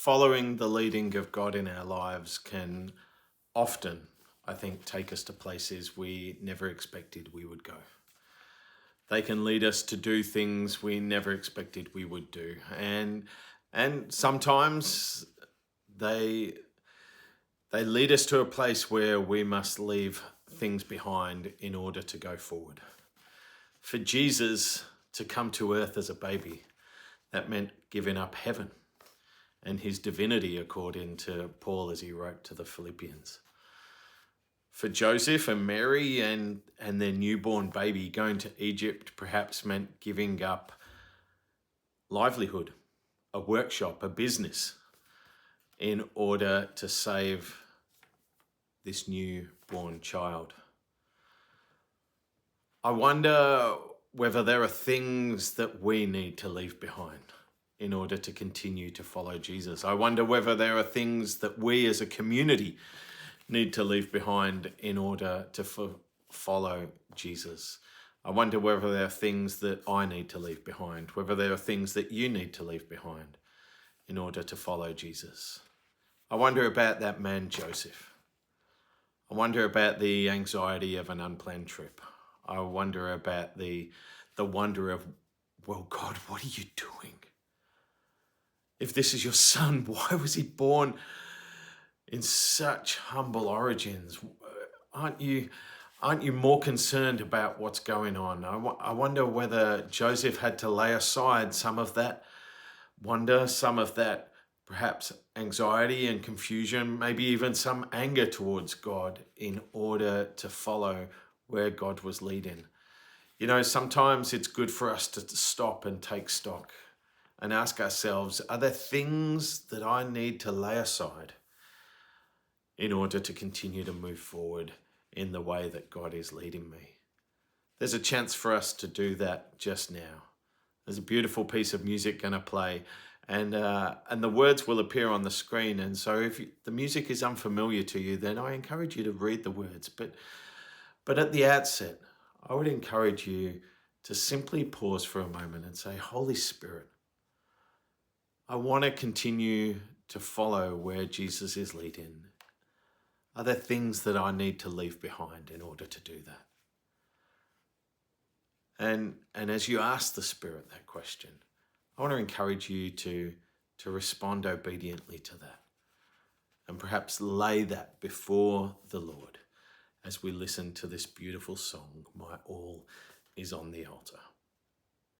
following the leading of God in our lives can often, I think, take us to places we never expected we would go. They can lead us to do things we never expected we would do. And sometimes they lead us to a place where we must leave things behind in order to go forward. For Jesus to come to earth as a baby, that meant giving up heaven and his divinity, according to Paul as he wrote to the Philippians. For Joseph and Mary and their newborn baby, going to Egypt perhaps meant giving up livelihood, a workshop, a business, in order to save this newborn child. I wonder whether there are things that we need to leave behind in order to continue to follow Jesus. I wonder whether there are things that we as a community need to leave behind in order to follow Jesus. I wonder whether there are things that I need to leave behind, whether there are things that you need to leave behind in order to follow Jesus. I wonder about that man, Joseph. I wonder about the anxiety of an unplanned trip. I wonder about the wonder of, well, God, what are you doing? If this is your son, why was he born in such humble origins? Aren't you more concerned about what's going on? I wonder whether Joseph had to lay aside some of that wonder, some of that perhaps anxiety and confusion, maybe even some anger towards God in order to follow where God was leading. You know, sometimes it's good for us to stop and take stock and ask ourselves, are there things that I need to lay aside in order to continue to move forward in the way that God is leading me? There's a chance for us to do that just now. There's a beautiful piece of music going to play, and the words will appear on the screen. And so if the music is unfamiliar to you, then I encourage you to read the words. But at the outset, I would encourage you to simply pause for a moment and say, Holy Spirit, I want to continue to follow where Jesus is leading. Are there things that I need to leave behind in order to do that? And as you ask the Spirit that question, I want to encourage you to respond obediently to that and perhaps lay that before the Lord as we listen to this beautiful song, My All is on the Altar.